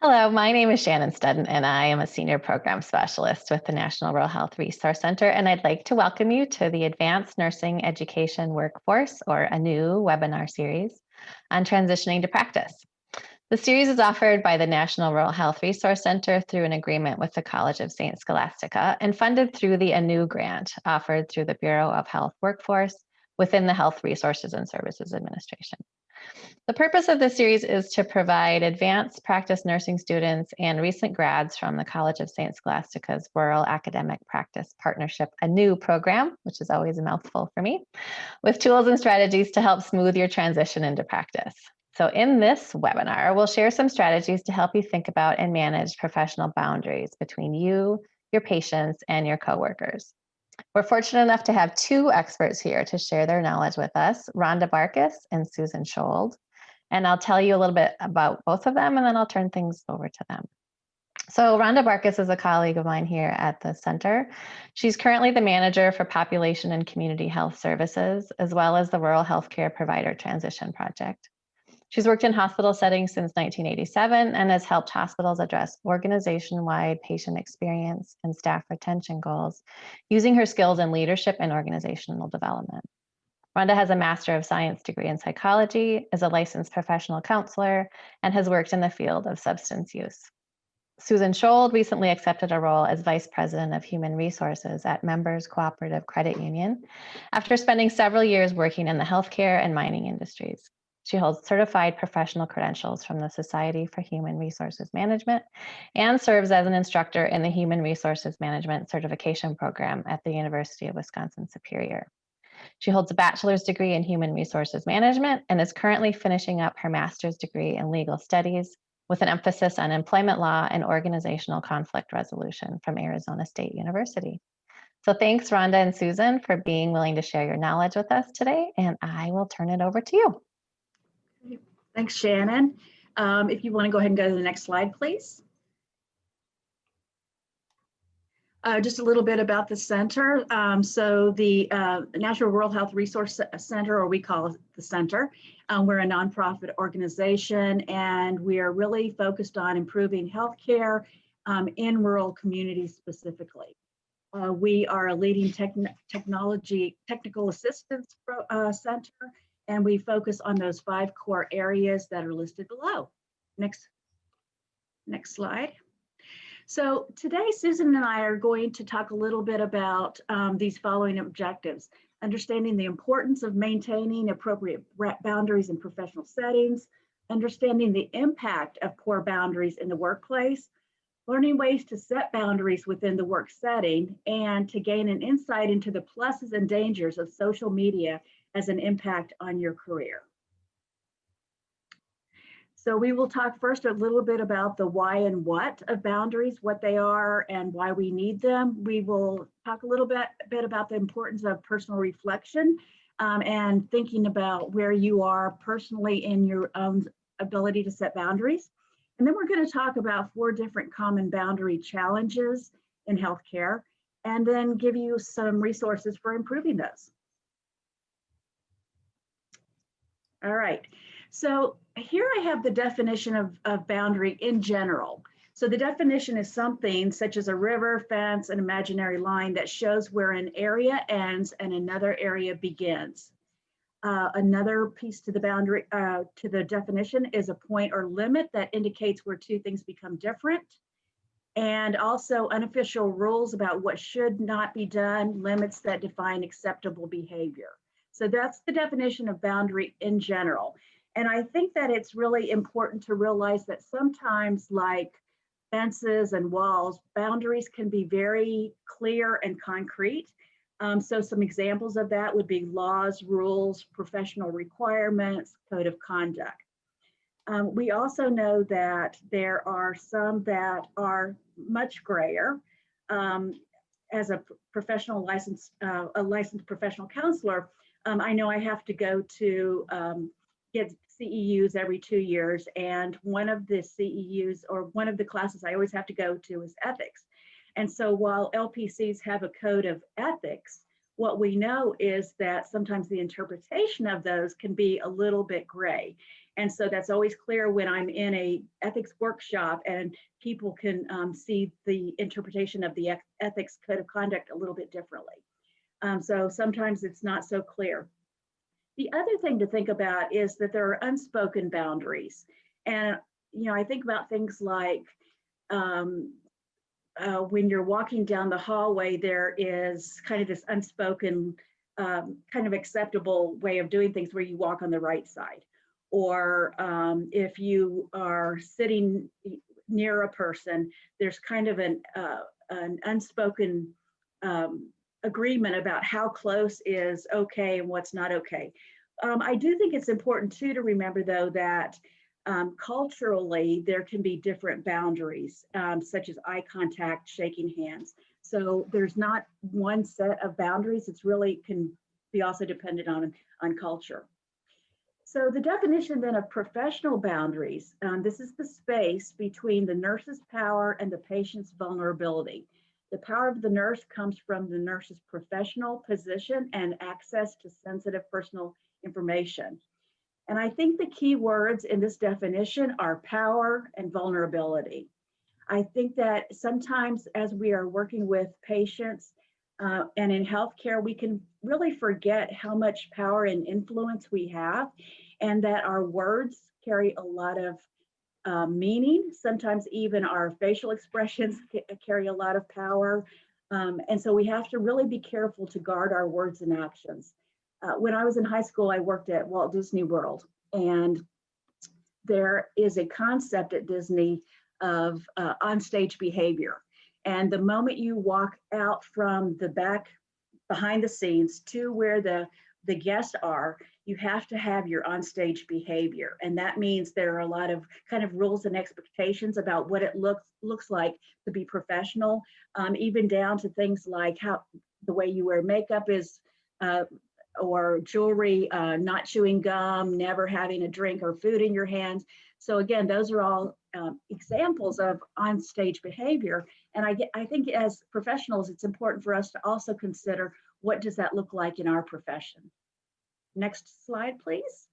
Hello, my name is Shannon Studden, and I am a Senior Program Specialist with the National Rural Health Resource Center. And I'd like to welcome you to the Advanced Nursing Education Workforce, or a new webinar series on transitioning to practice. The series is offered by the National Rural Health Resource Center through an agreement with the College of St. Scholastica and funded through the ANEW grant offered through the Bureau of Health Workforce within the Health Resources and Services Administration. The purpose of this series is to provide advanced practice nursing students and recent grads from the College of St. Scholastica's Rural Academic Practice Partnership, a new program, which is always a mouthful for me, with tools and strategies to help smooth your transition into practice. So in this webinar, we'll share some strategies to help you think about and manage professional boundaries between you, your patients, and your coworkers. We're fortunate enough to have two experts here to share their knowledge with us, Rhonda Barkus and Susan Schold. And I'll tell you a little bit about both of them, and then I'll turn things over to them. So Rhonda Barkus is a colleague of mine here at the center. She's currently the manager for Population and Community Health Services, as well as the Rural Healthcare Provider Transition Project. She's worked in hospital settings since 1987 and has helped hospitals address organization-wide patient experience and staff retention goals using her skills in leadership and organizational development. Rhonda has a Master of Science degree in psychology, is a licensed professional counselor, and has worked in the field of substance use. Susan Schold recently accepted a role as Vice President of Human Resources at Members Cooperative Credit Union after spending several years working in the healthcare and mining industries. She holds certified professional credentials from the Society for Human Resources Management and serves as an instructor in the Human Resources Management Certification Program at the University of Wisconsin-Superior. She holds a bachelor's degree in human resources management and is currently finishing up her master's degree in legal studies with an emphasis on employment law and organizational conflict resolution from Arizona State University. So thanks, Rhonda and Susan, for being willing to share your knowledge with us today, and I will turn it over to you. Thanks, Shannon. If you want to go ahead and go to the next slide, please. Just a little bit about the center. So the National Rural Health Resource Center, or we call it the center, we're a nonprofit organization, and we are really focused on improving healthcare in rural communities specifically. We are a leading technical assistance center, and we focus on those 5 core areas that are listed below. Next slide. So today, Susan and I are going to talk a little bit about these following objectives: understanding the importance of maintaining appropriate boundaries in professional settings, understanding the impact of poor boundaries in the workplace, learning ways to set boundaries within the work setting, and to gain an insight into the pluses and dangers of social media as an impact on your career. So we will talk first a little bit about the why and what of boundaries, what they are and why we need them. We will talk a little bit about the importance of personal reflection and thinking about where you are personally in your own ability to set boundaries. And then we're going to talk about 4 different common boundary challenges in healthcare, and then give you some resources for improving those. All right. So here I have the definition of boundary in general. So the definition is something such as a river, fence, an imaginary line that shows where an area ends and another area begins. Another piece to the boundary, to the definition, is a point or limit that indicates where 2 things become different. And also unofficial rules about what should not be done, limits that define acceptable behavior. So that's the definition of boundary in general. And I think that it's really important to realize that sometimes, like fences and walls, boundaries can be very clear and concrete. So some examples of that would be laws, rules, professional requirements, code of conduct. We also know that there are some that are much grayer. As a professional a licensed professional counselor, I know I have to go to get CEUs every 2 years, and one of the CEUs, or one of the classes I always have to go to, is ethics. And so while LPCs have a code of ethics, what we know is that sometimes the interpretation of those can be a little bit gray. And so that's always clear when I'm in a ethics workshop and people can see the interpretation of the ethics code of conduct a little bit differently. So sometimes it's not so clear. The other thing to think about is that there are unspoken boundaries. And, I think about things like when you're walking down the hallway, there is kind of this unspoken, kind of acceptable way of doing things where you walk on the right side. Or if you are sitting near a person, there's kind of an unspoken agreement about how close is okay and what's not okay. I do think it's important too to remember though that culturally there can be different boundaries, such as eye contact, shaking hands. So there's not one set of boundaries. It's really can be also dependent on culture. So the definition then of professional boundaries, this is the space between the nurse's power and the patient's vulnerability. The power of the nurse comes from the nurse's professional position and access to sensitive personal information. And I think the key words in this definition are power and vulnerability. I think that sometimes as we are working with patients and in healthcare, we can really forget how much power and influence we have, and that our words carry a lot of meaning. Sometimes even our facial expressions carry a lot of power. And so we have to really be careful to guard our words and actions. When I was in high school, I worked at Walt Disney World, and there is a concept at Disney of onstage behavior. And the moment you walk out from the back behind the scenes to where the guests are, you have to have your onstage behavior. And that means there are a lot of kind of rules and expectations about what it looks like to be professional, even down to things like how the way you wear makeup is, or jewelry, not chewing gum, never having a drink or food in your hands. So again, those are all examples of onstage behavior. And I think as professionals, it's important for us to also consider what does that look like in our profession. Next slide, please.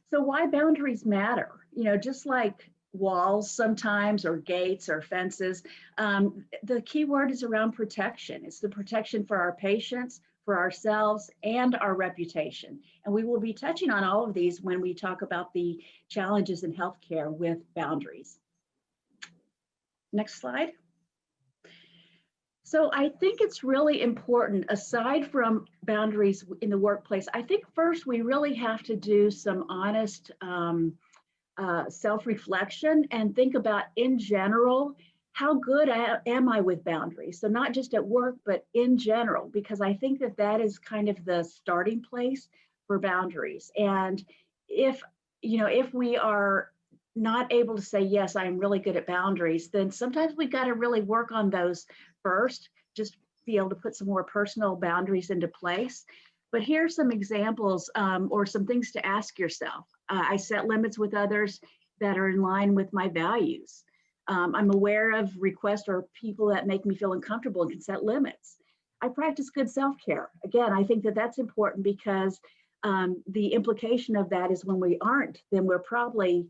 So why boundaries matter? Just like walls sometimes, or gates or fences, the key word is around protection. It's the protection for our patients, for ourselves, and our reputation. And we will be touching on all of these when we talk about the challenges in healthcare with boundaries. Next slide. So I think it's really important, aside from boundaries in the workplace, I think first we really have to do some honest self-reflection and think about, in general, how good am I with boundaries? So not just at work, but in general, because I think that is kind of the starting place for boundaries. And if we are not able to say, yes, I'm really good at boundaries, then sometimes we got to really work on those first, just be able to put some more personal boundaries into place. But here's some examples or some things to ask yourself. I set limits with others that are in line with my values. I'm aware of requests or people that make me feel uncomfortable and can set limits. I practice good self-care. Again, I think that that's important because the implication of that is when we aren't, then we're probably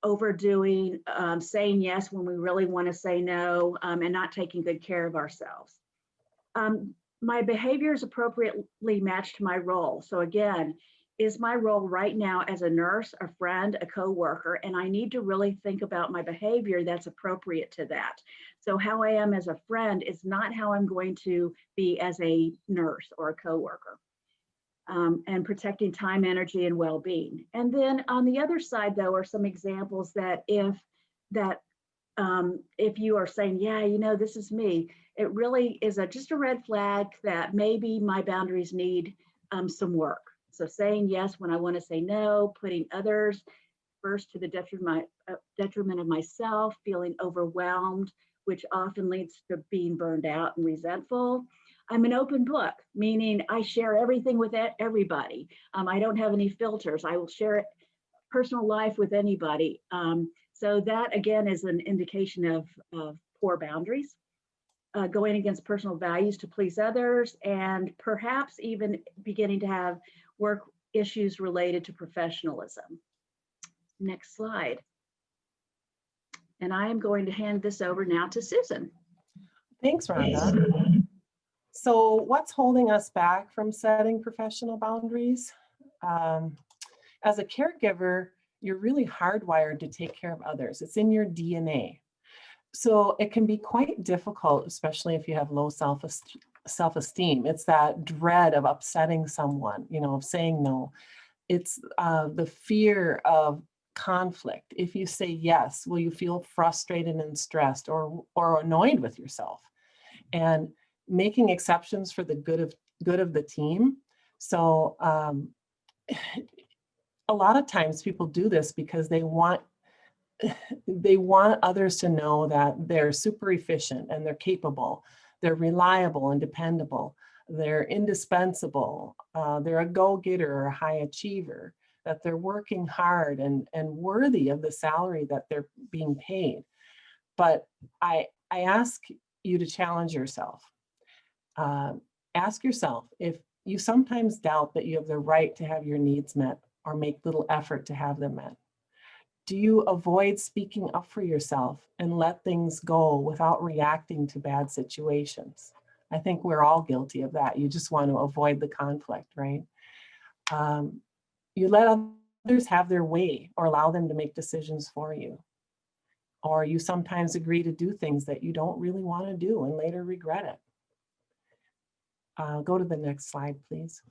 overdoing, saying yes when we really want to say no, and not taking good care of ourselves. My behavior is appropriately matched to my role. So again, is my role right now as a nurse, a friend, a coworker, and I need to really think about my behavior that's appropriate to that. So how I am as a friend is not how I'm going to be as a nurse or a coworker. And protecting time, energy, and well-being. And then on the other side, though, are some examples that if you are saying, yeah, this is me, it really is just a red flag that maybe my boundaries need some work. So saying yes when I want to say no, putting others first to the detriment of myself, feeling overwhelmed, which often leads to being burned out and resentful. I'm an open book, meaning I share everything with everybody. I don't have any filters. I will share personal life with anybody. So that, again, is an indication of poor boundaries. going against personal values to please others, and perhaps even beginning to have work issues related to professionalism. Next slide. And I am going to hand this over now to Susan. Thanks, Rhonda. So what's holding us back from setting professional boundaries? As a caregiver, you're really hardwired to take care of others. It's in your DNA. So it can be quite difficult, especially if you have low self-esteem. It's that dread of upsetting someone, of saying no. It's the fear of conflict. If you say yes, will you feel frustrated and stressed or annoyed with yourself? And making exceptions for the good of the team. So a lot of times people do this because they want others to know that they're super efficient and they're capable, they're reliable and dependable, they're indispensable, they're a go-getter or a high achiever, that they're working hard and worthy of the salary that they're being paid. But I ask you to challenge yourself. Ask yourself if you sometimes doubt that you have the right to have your needs met or make little effort to have them met. Do you avoid speaking up for yourself and let things go without reacting to bad situations? I think we're all guilty of that. You just want to avoid the conflict, right? You let others have their way or allow them to make decisions for you. Or you sometimes agree to do things that you don't really want to do and later regret it. Go to the next slide, please.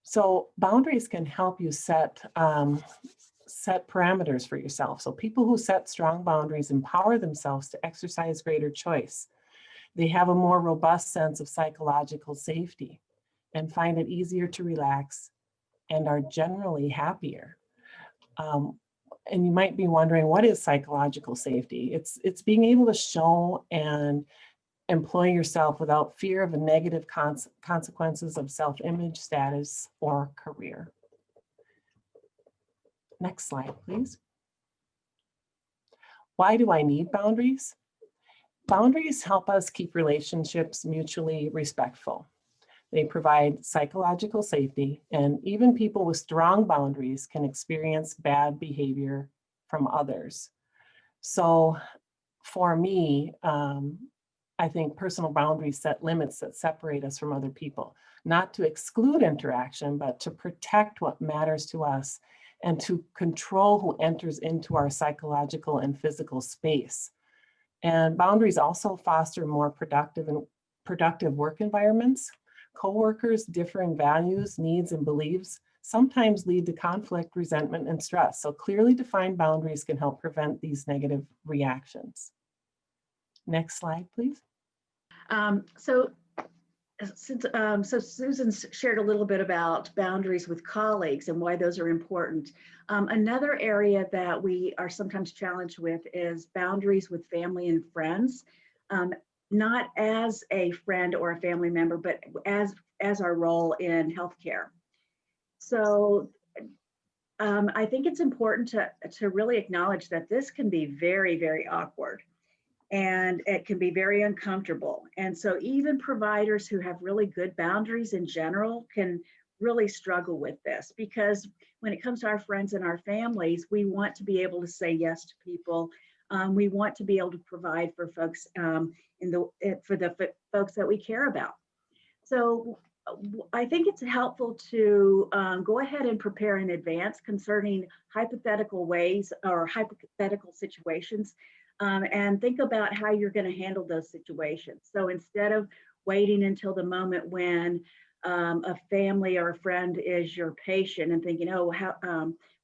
So boundaries can help you set parameters for yourself. So people who set strong boundaries empower themselves to exercise greater choice. They have a more robust sense of psychological safety and find it easier to relax and are generally happier. And you might be wondering, what is psychological safety? It's being able to show and employ yourself without fear of the negative consequences of self-image, status, or career. Next slide, please. Why do I need boundaries? Boundaries help us keep relationships mutually respectful. They provide psychological safety, and even people with strong boundaries can experience bad behavior from others. So for me, I think personal boundaries set limits that separate us from other people, not to exclude interaction, but to protect what matters to us and to control who enters into our psychological and physical space. And boundaries also foster more productive work environments. Coworkers' differing values, needs, and beliefs sometimes lead to conflict, resentment, and stress. So clearly defined boundaries can help prevent these negative reactions. Next slide, please. So Susan shared a little bit about boundaries with colleagues and why those are important. Another area that we are sometimes challenged with is boundaries with family and friends, not as a friend or a family member, but as our role in healthcare. So I think it's important to really acknowledge that this can be very, very awkward. And it can be very uncomfortable. And so even providers who have really good boundaries in general can really struggle with this, because when it comes to our friends and our families, we want to be able to say yes to people. We want to be able to provide for folks for the folks that we care about. So I think it's helpful to go ahead and prepare in advance concerning hypothetical ways or hypothetical situations. And think about how you're going to handle those situations. So instead of waiting until the moment when a family or a friend is your patient and thinking, oh,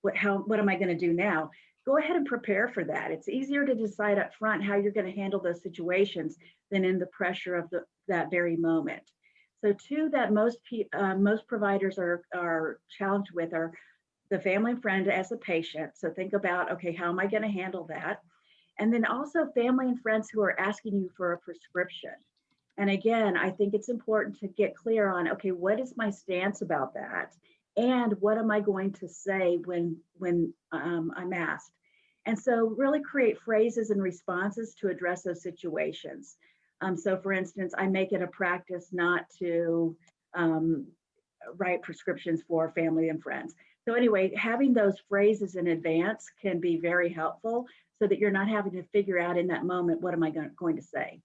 what am I going to do now? Go ahead and prepare for that. It's easier to decide up front how you're going to handle those situations than in the pressure of that very moment. So two that most providers are challenged with are the family and friend as a patient. So think about, okay, how am I going to handle that? And then also family and friends who are asking you for a prescription. And again, I think it's important to get clear on, okay, what is my stance about that? And what am I going to say when I'm asked? And so really create phrases and responses to address those situations. So for instance, I make it a practice not to write prescriptions for family and friends. So anyway, having those phrases in advance can be very helpful so that you're not having to figure out in that moment, what am I going to say?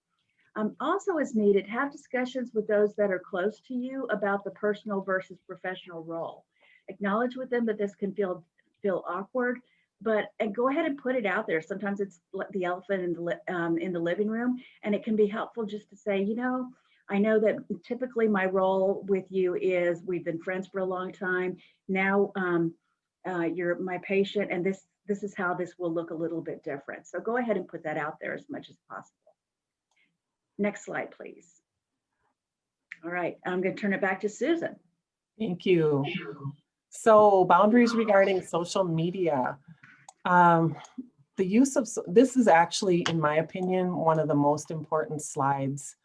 Also, as needed, have discussions with those that are close to you about the personal versus professional role. Acknowledge with them that this can feel awkward, but and go ahead and put it out there. Sometimes it's the elephant in the living room, and it can be helpful just to say, you know, I know that typically my role with you is we've been friends for a long time. Now you're my patient, and this is how this will look a little bit different. So go ahead and put that out there as much as possible. Next slide, please. All right, I'm going to turn it back to Susan. Thank you. So boundaries regarding social media. The use of, this is actually, in my opinion, one of the most important slides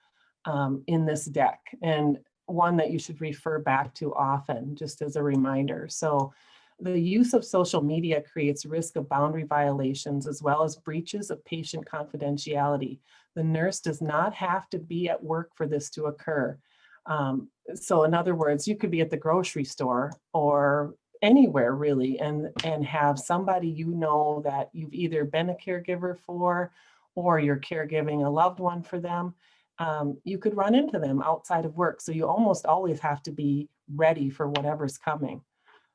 in this deck, and one that you should refer back to often, just as a reminder. So the use of social media creates risk of boundary violations as well as breaches of patient confidentiality. The nurse does not have to be at work for this to occur. So in other words, you could be at the grocery store or anywhere really, and have somebody you know that you've either been a caregiver for or you're caregiving a loved one for them. You could run into them outside of work. So you almost always have to be ready for whatever's coming.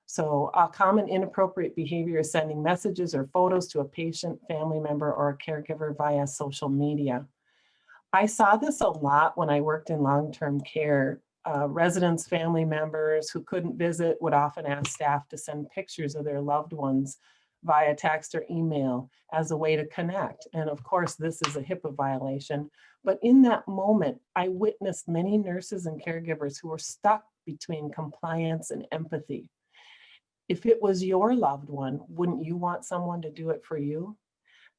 So a common inappropriate behavior is sending messages or photos to a patient, family member, or a caregiver via social media. I saw this a lot when I worked in long-term care. Residents, family members who couldn't visit would often ask staff to send pictures of their loved ones via text or email as a way to connect. And of course, this is a HIPAA violation. But in that moment, I witnessed many nurses and caregivers who were stuck between compliance and empathy. If it was your loved one, wouldn't you want someone to do it for you?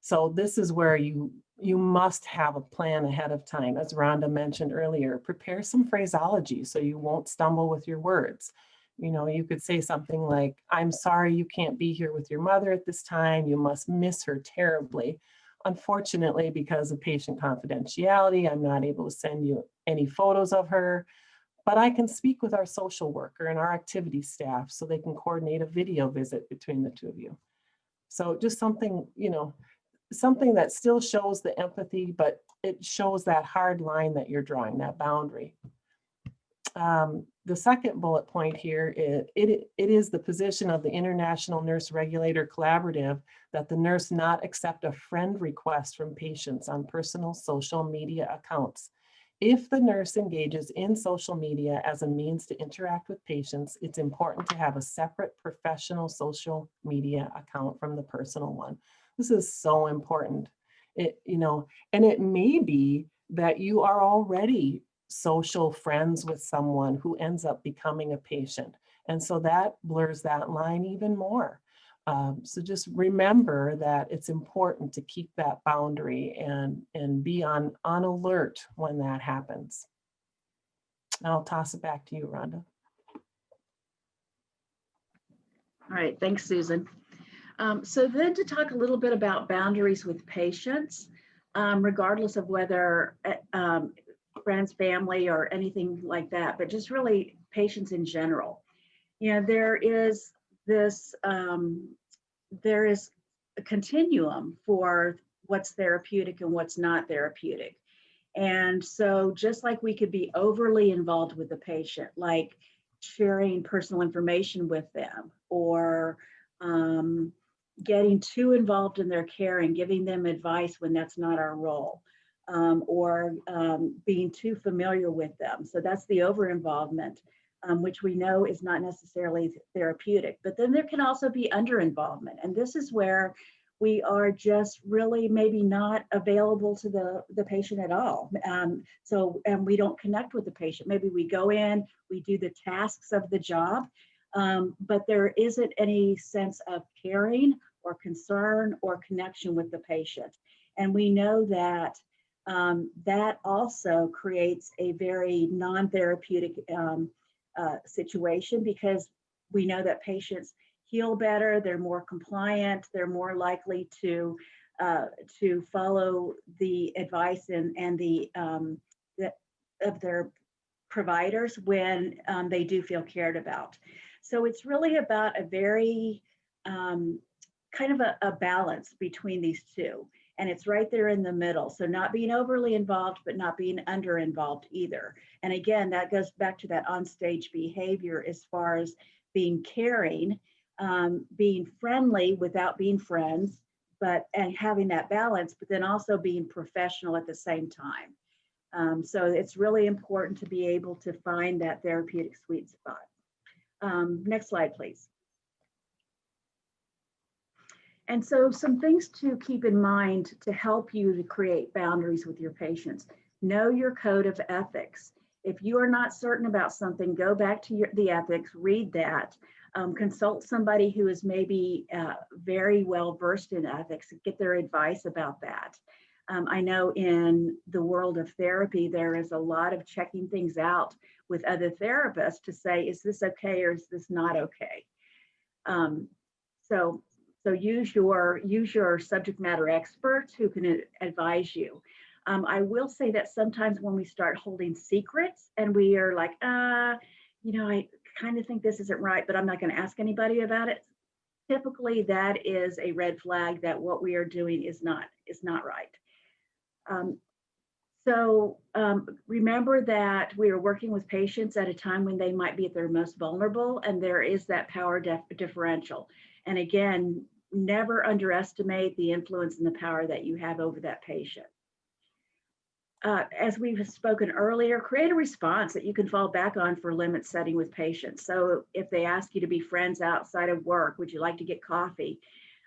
So this is where you must have a plan ahead of time. As Rhonda mentioned earlier, prepare some phraseology so you won't stumble with your words. You know, you could say something like, I'm sorry you can't be here with your mother at this time. You must miss her terribly. Unfortunately, because of patient confidentiality, I'm not able to send you any photos of her, but I can speak with our social worker and our activity staff so they can coordinate a video visit between the two of you. So just something, you know, something that still shows the empathy, but it shows that hard line that you're drawing, that boundary. The second bullet point here is it is the position of the International Nurse Regulator Collaborative that the nurse not accept a friend request from patients on personal social media accounts. If the nurse engages in social media as a means to interact with patients, it's important to have a separate professional social media account from the personal one. This is so important. You know, and it may be that you are already social friends with someone who ends up becoming a patient. And so that blurs that line even more. So just remember that it's important to keep that boundary and be on alert when that happens. I'll toss it back to you, Rhonda. All right, thanks, Susan. So then to talk a little bit about boundaries with patients, regardless of whether friends, family, or anything like that, but just really patients in general. You know, there is a continuum for what's therapeutic and what's not therapeutic. And so just like we could be overly involved with the patient, like sharing personal information with them, or getting too involved in their care and giving them advice when that's not our role, or being too familiar with them. So that's the over-involvement, which we know is not necessarily therapeutic. But then there can also be under-involvement. And this is where we are just really maybe not available to the patient at all. And we don't connect with the patient. Maybe we go in, we do the tasks of the job, but there isn't any sense of caring or concern or connection with the patient. And we know that that also creates a very non-therapeutic situation, because we know that patients heal better, they're more compliant, they're more likely to follow the advice and the of their providers when they do feel cared about. So it's really about a very kind of a balance between these two. And it's right there in the middle. So not being overly involved, but not being under involved either. And again, that goes back to that onstage behavior as far as being caring, being friendly without being friends, and having that balance, but then also being professional at the same time. So it's really important to be able to find that therapeutic sweet spot. Next slide, please. And so some things to keep in mind to help you to create boundaries with your patients. Know your code of ethics. If you are not certain about something, go back to the ethics, read that, consult somebody who is maybe very well versed in ethics, get their advice about that. I know in the world of therapy, there is a lot of checking things out with other therapists to say, is this okay or is this not okay? So use your subject matter experts who can advise you. I will say that sometimes when we start holding secrets and we are like, I kind of think this isn't right, but I'm not going to ask anybody about it. Typically, that is a red flag that what we are doing is not right. Remember that we are working with patients at a time when they might be at their most vulnerable, and there is that power differential. And again, never underestimate the influence and the power that you have over that patient. As we've spoken earlier, create a response that you can fall back on for limit setting with patients. So if they ask you to be friends outside of work, would you like to get coffee?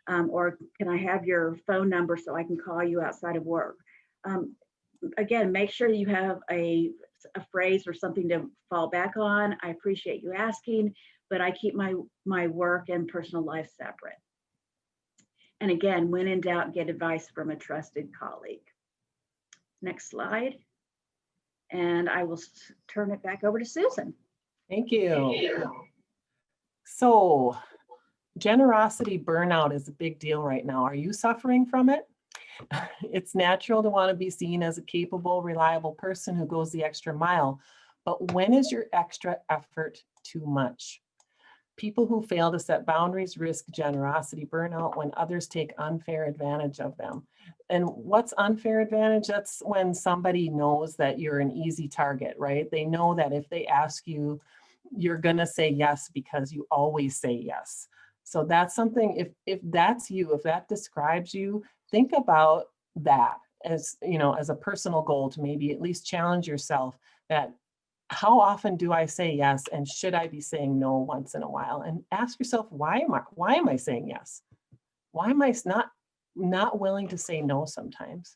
Or can I have your phone number so I can call you outside of work? Again, make sure you have a phrase or something to fall back on. I appreciate you asking, but I keep my work and personal life separate. And again, when in doubt, get advice from a trusted colleague. Next slide. And I will turn it back over to Susan. Thank you. So, generosity burnout is a big deal right now. Are you suffering from it? It's natural to want to be seen as a capable, reliable person who goes the extra mile. But when is your extra effort too much? People who fail to set boundaries risk generosity burnout when others take unfair advantage of them. And what's unfair advantage? That's when somebody knows that you're an easy target, right? They know that if they ask you, you're going to say yes because you always say yes. So that's something, if that's you, if that describes you, think about that as, as a personal goal to maybe at least challenge yourself that how often do I say yes, and should I be saying no once in a while? And ask yourself, why am I saying yes? Why am I not willing to say no sometimes?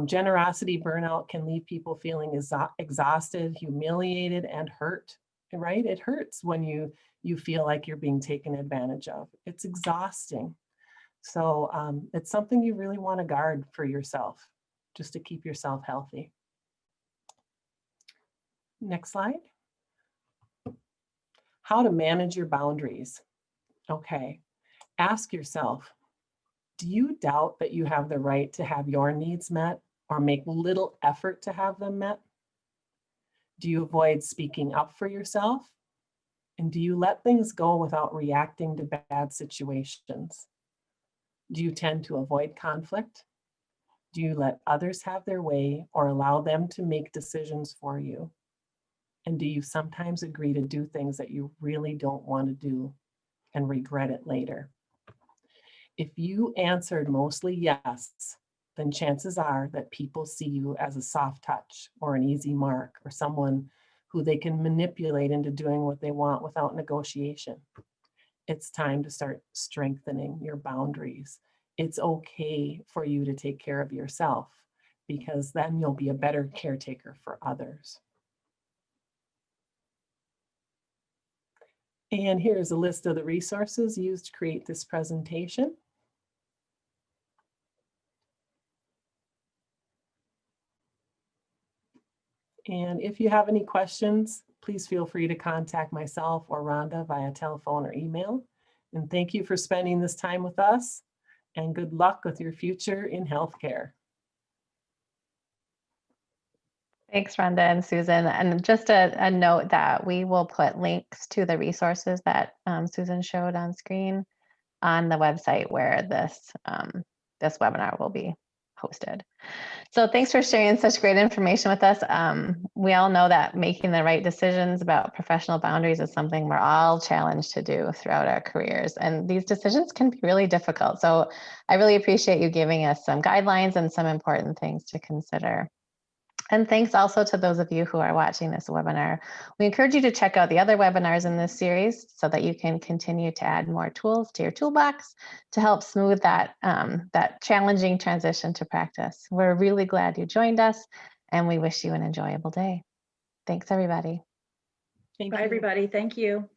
Generosity burnout can leave people feeling exhausted, humiliated, and hurt, right? It hurts when you feel like you're being taken advantage of. It's exhausting. So it's something you really want to guard for yourself, just to keep yourself healthy. Next slide. How to manage your boundaries. Okay, ask yourself, do you doubt that you have the right to have your needs met or make little effort to have them met? Do you avoid speaking up for yourself? And do you let things go without reacting to bad situations? Do you tend to avoid conflict? Do you let others have their way or allow them to make decisions for you? And do you sometimes agree to do things that you really don't want to do and regret it later? If you answered mostly yes, then chances are that people see you as a soft touch or an easy mark or someone who they can manipulate into doing what they want without negotiation. It's time to start strengthening your boundaries. It's okay for you to take care of yourself because then you'll be a better caretaker for others. And here's a list of the resources used to create this presentation. And if you have any questions, please feel free to contact myself or Rhonda via telephone or email. And thank you for spending this time with us, and good luck with your future in healthcare. Thanks, Rhonda and Susan. And just a note that we will put links to the resources that Susan showed on screen on the website where this webinar will be hosted. So thanks for sharing such great information with us. We all know that making the right decisions about professional boundaries is something we're all challenged to do throughout our careers. And these decisions can be really difficult. So I really appreciate you giving us some guidelines and some important things to consider. And thanks also to those of you who are watching this webinar. We encourage you to check out the other webinars in this series so that you can continue to add more tools to your toolbox to help smooth that, that challenging transition to practice. We're really glad you joined us, and we wish you an enjoyable day. Thanks, everybody. Thank Bye, you. everybody. Thank you.